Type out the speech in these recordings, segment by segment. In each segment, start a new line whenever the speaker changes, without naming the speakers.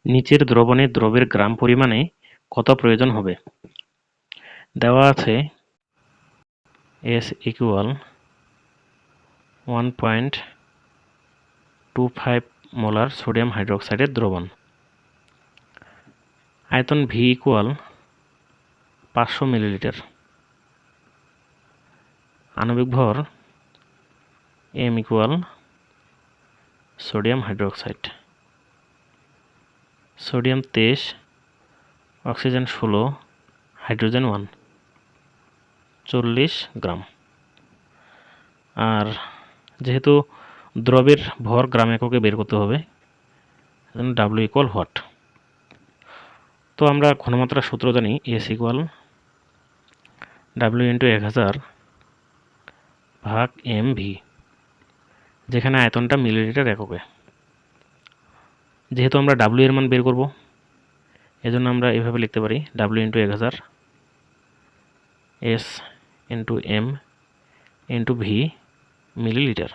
নিচের দ্রবণে দ্রবের গ্রাম পরিমাণে কত প্রয়োজন হবে? দেওয়া আছে S equal 1.25 মোলার সোডিয়াম হাইড্রোক্সাইডের দ্রবণ, আয়তন V ইকুয়াল 500 মিলিলিটার, আণবিক ভর M equal sodium hydroxide, sodium 23, oxygen 16, hydrogen 1, 40 গ্রাম। আর যেহেতু দ্রবের ভর গ্রাম এককে বের করতে হবে, W ইকুয়াল হোয়াট। তো আমরা ঘনমাত্রার সূত্র জানি S ইকুয়াল W ইন্টু 1000 ভাগ MV, যেখানে আয়তনটা মিলিলিটার এককে। যেহেতু আমরা W এর মান বের করব, এজন্য আমরা এভাবে লিখতে পারি W into 1000 S into M into V millilitre.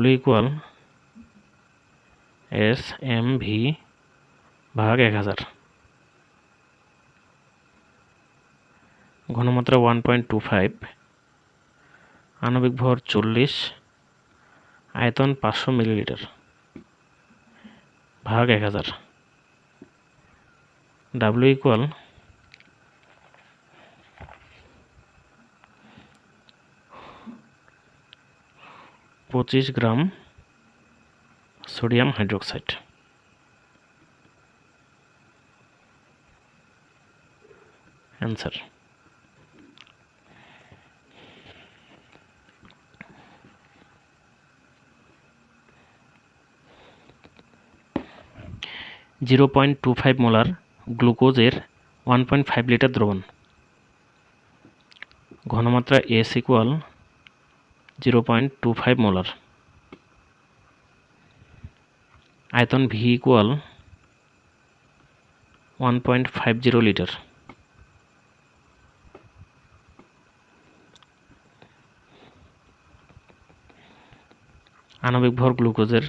W equal S M V ভাগ 1000, ঘনমাত্রা 1.25, আণবিক ভর 40, আয়তন 500 মিলিলিটার ভাগ 1000। W equal 25 gram sodium hydroxide. Answer. 0.25 molar গ্লুকোজের 1.5 লিটার দ্রবণ, ঘনমাত্রা S ইকুয়াল 0.25 মোলার, আয়তন V ইকুয়াল 1.50 লিটার, আণবিক ভর গ্লুকোজের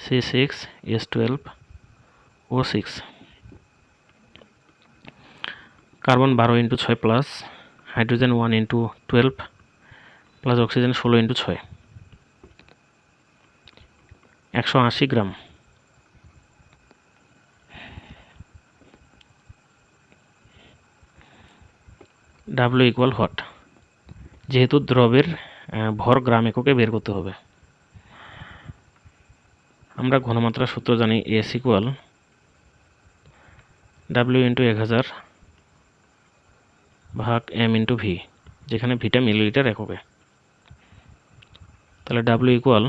C6H12O6, carbon 12 into 6 plus hydrogen 1 into 12 plus oxygen 16 into 6, 180 gram. W equal what? যেহেতু দ্রবের ভর গ্রাম এককে বের করতে হবে, আমরা ঘনমাত্রার সূত্র জানি S ইকুয়াল W ইন্টু 1000 ভাগ M ইন্টু V, যেখানে ভিটা মিলিলিটার এককে। তাহলে W ইকুয়াল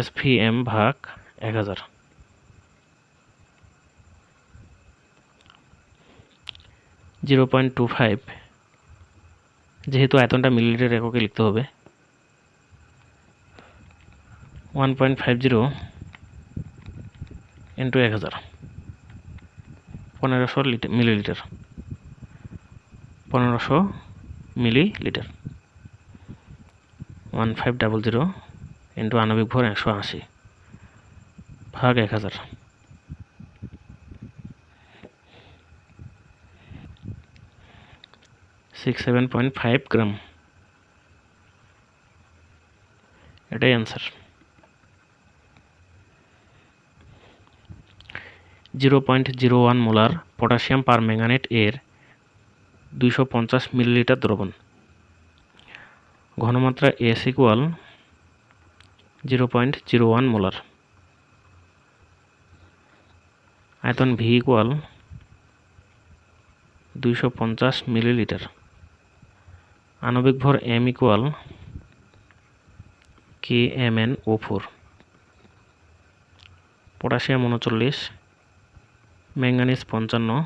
SVM ভাগ 1000। (0.25) যেহেতু আয়তনটা মিলিলিটার এককে লিখতে হবে, 1.50 ইন্টু 1000, 1500 মিলিলিটার, 1500 মিলিলিটার, 1500 ইন্টু আণবিক ভর 180 ভাগ 1000, 67.5 গ্রাম। এটাই অ্যান্সার। 0.01 মোলার পটাশিয়াম পারম্যাঙ্গানেট এর 250 মিলিলিটার দ্রবণ, ঘনমাত্রা S ইকুয়াল 0.01 মোলার, আয়তন V ইকুয়াল 250 মিলিলিটার, আণবিক ভর M equal KMnO4, potassium 39, manganese 55,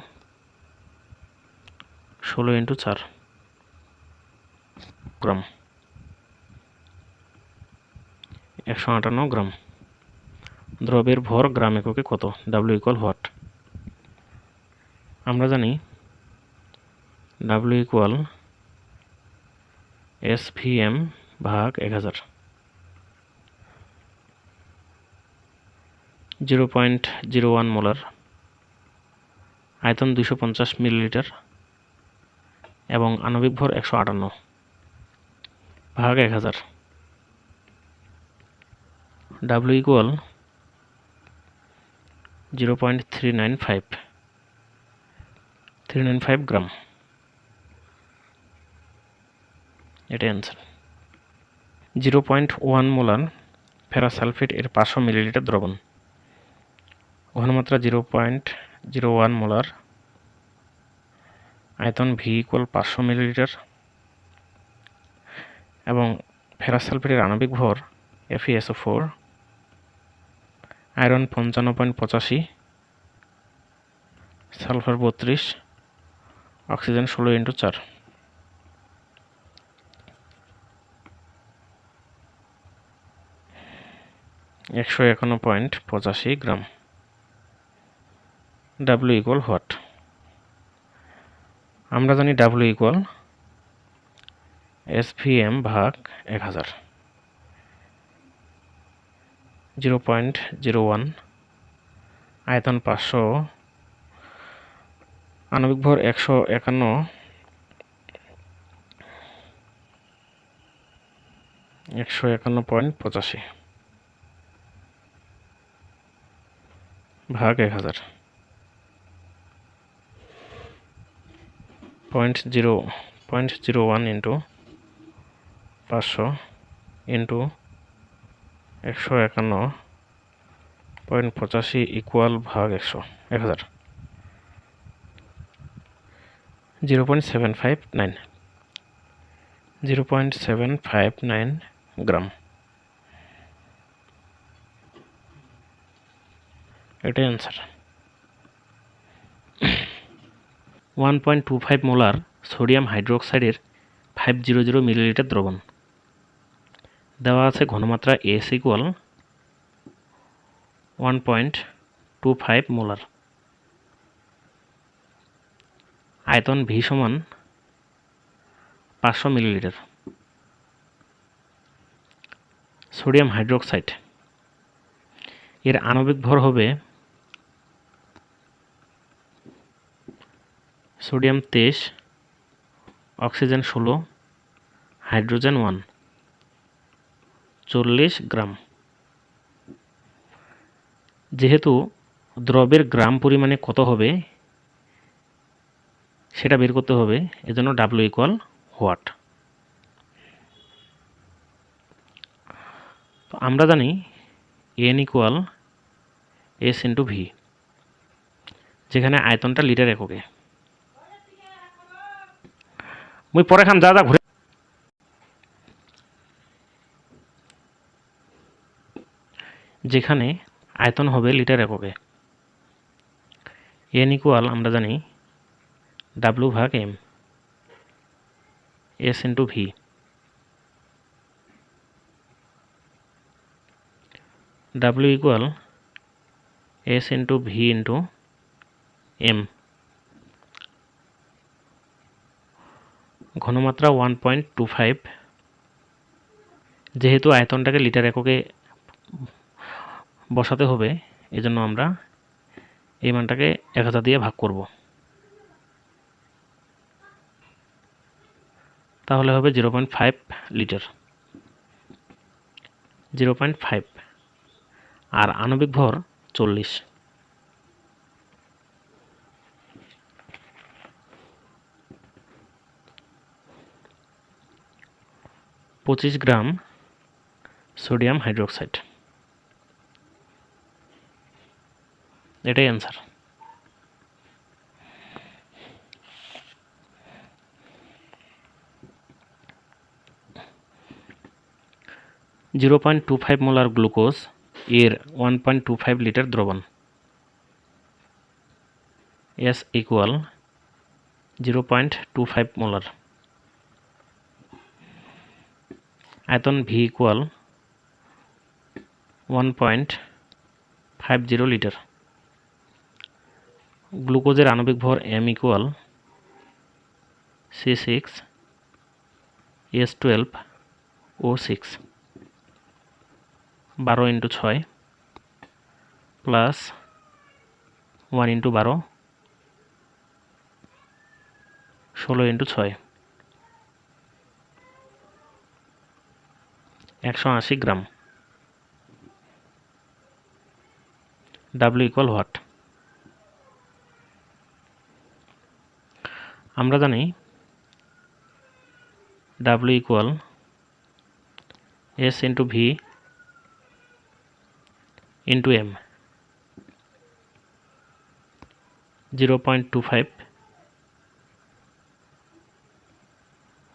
16 into 4 গ্রাম, 158 গ্রাম। দ্রবের ভর গ্রাম এককে কত? W equal what? আমরা জানি W ইকুয়াল SVM ভাগ 1000। 0.01 মোলার, আয়তন 250 মিলিলিটার এবং আণবিক ভর 158 ভাগ 1000। W ইকুয়াল 0.395 গ্রাম। এটা অ্যান্সার। 0.1 মোলার ফেরাস সালফেট এর 500 মিলিলিটার দ্রবণ, ঘনমাত্রা 0.01 মোলার, আয়তন V ইকুয়াল 500 মিলিলিটার এবং ফেরাস সালফেটের আণবিক ভর FeSO4, iron 55.85, sulphur 32, oxygen 16x4। একশো 51.85 গ্রাম। W equal what? আমরা জানি W ইকুয়াল SVM ভাগ 1000। 0.01, আয়তন 500, আণবিক ভর 151.85 ভাগ 1000। 0.01 ইন্টু 500 ইন্টু 151.85 ইকুয়াল ভাগ 1000। 0.759 গ্রাম। এটাই অ্যান্সার। 1.25 মোলার সোডিয়াম হাইড্রোক্সাইডের 500 মিলিলিটার দ্রবণ, দেওয়া আছে ঘনমাত্রা S ইকুয়াল 1.25 মোলার, আয়তন V সমান 500 মিলিলিটার। সোডিয়াম হাইড্রোক্সাইড এর আণবিক ভর হবে সোডিয়াম 23, অক্সিজেন 16, হাইড্রোজেন 1, 40 গ্রাম। যেহেতু দ্রবের গ্রাম পরিমাণে কত হবে সেটা বের করতে হবে, এজন্য W ইকুয়াল হোয়াট। তো আমরা জানি N equal S into V, যেখানে আয়তনটা লিটার এককে। মুই পরে খাম, যা যা ঘুরে। যেখানে আয়তন হবে লিটার এককে। N ইকুয়াল আমরা জানি W ভাগ M, S into V। W equal S into V into M, ঘনমাত্রা 1.25। যেহেতু আয়তনটাকে লিটার এককে বসাতে হবে, এজন্য আমরা এই মানটাকে 1000 দিয়ে ভাগ করব, তাহলে হবে 0.5 লিটার। 0.5 আর আণবিক ভর 40। 25 গ্রাম সোডিয়াম হাইড্রোক্সাইড। এটাই অ্যান্সার। (0.25 মোলার গ্লুকোজ এর 1.25 লিটার দ্রবণ, S ইকুয়াল 0.25 মোলার, আয়তন V ইকুয়াল 1.50 লিটার, গ্লুকোজের আণবিক ভর M equal C6H12O6, 12 × 6 plus 1 × 12 16 × 6 180 gram. W = what? আমরা জানি W = S × V × M। 0.25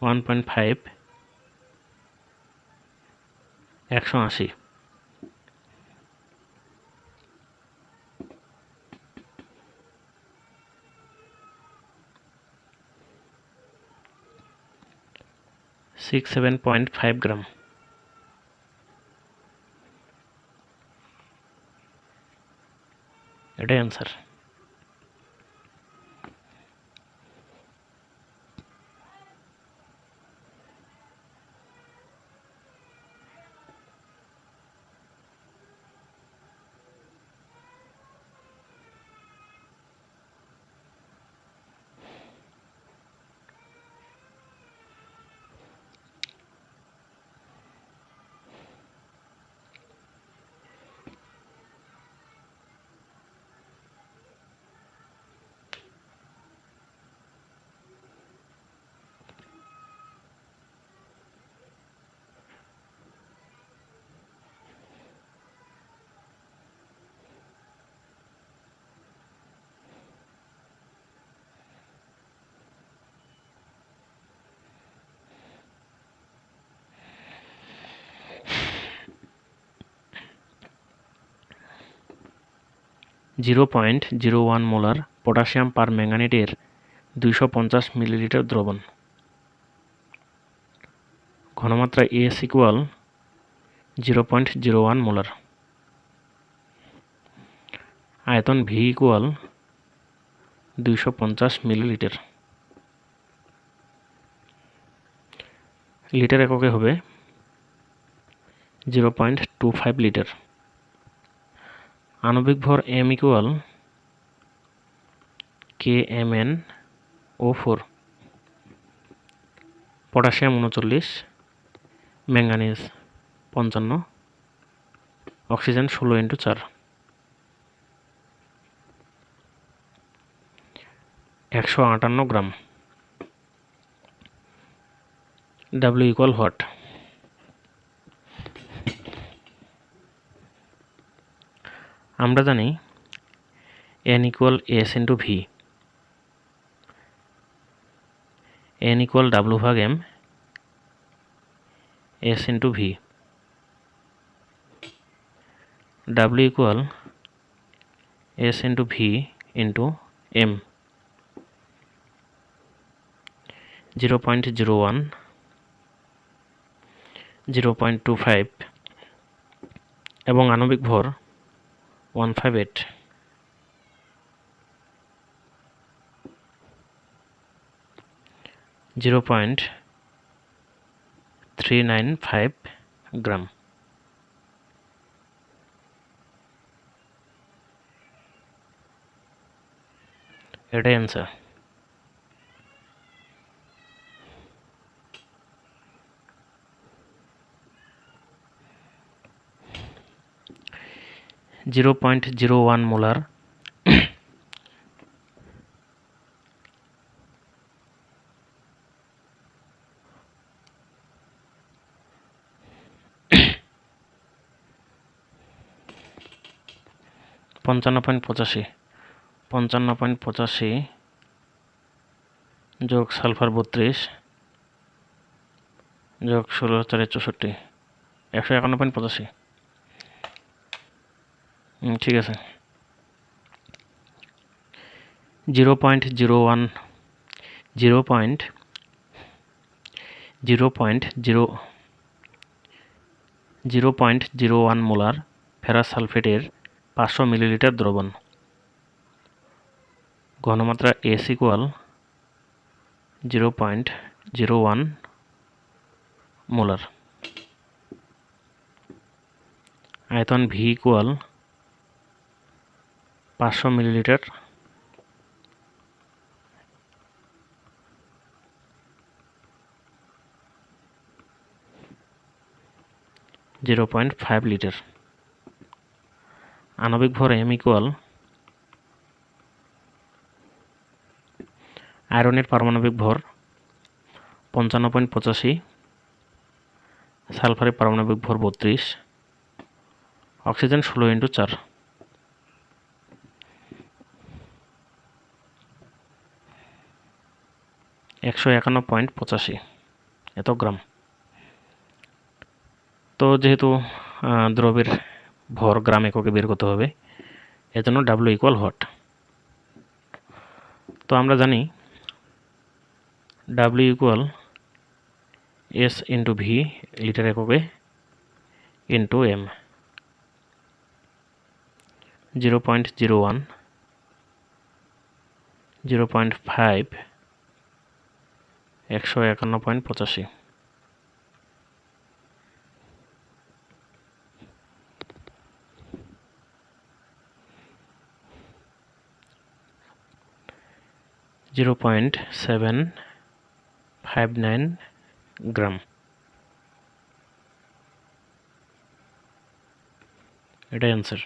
1.5 180। Six 7.5 গ্রাম। এটাই অ্যান্সার। (0.01 মোলার পটাশিয়াম পারম্যাঙ্গানেটের 250 মিলিলিটার দ্রবণ। ঘনমাত্রা S = 0.01 মোলার। আয়তন V = 250 মিলিলিটার। লিটার এককে হবে 0.25 লিটার। আণবিক ভর M = kMnO4। Potassium 39, manganese 55, oxygen 16 × 4 158 gram. W = what? আমরা জানি N = S × V। N = W/M S × V। W = S × V × M। 0.01 0.25 এবং আণবিক ভর 158। (0.395 গ্রাম) এটাই অ্যান্সার। (0.01 মোলার (55.85 যোগ সালফার 32 যোগ 16 × 4 = 64 151.85। ঠিক আছে। 0.01 মোলার ফেরাস সালফেটের 500 মিলিলিটার দ্রবণ। ঘনমাত্রা S = 0.01 মোলার। আয়তন V = 500 মিলিলিটার, (0.5 লিটার। আণবিক ভর M ইকুয়াল আয়রনের পারমাণবিক ভর 55.85, সালফারের পারমাণবিক ভর 32, অক্সিজেন 16x4, 151.85 এত গ্রাম। তো যেহেতু দ্রবের ভর গ্রাম এককে বের করতে হবে, এজন্য W ইকুয়াল হোয়াট। তো আমরা জানি W equal S into V litre এককে ইন্টু M, 0.01, 0.5, 151.85। (0.759 গ্রাম। এটাই অ্যান্সার।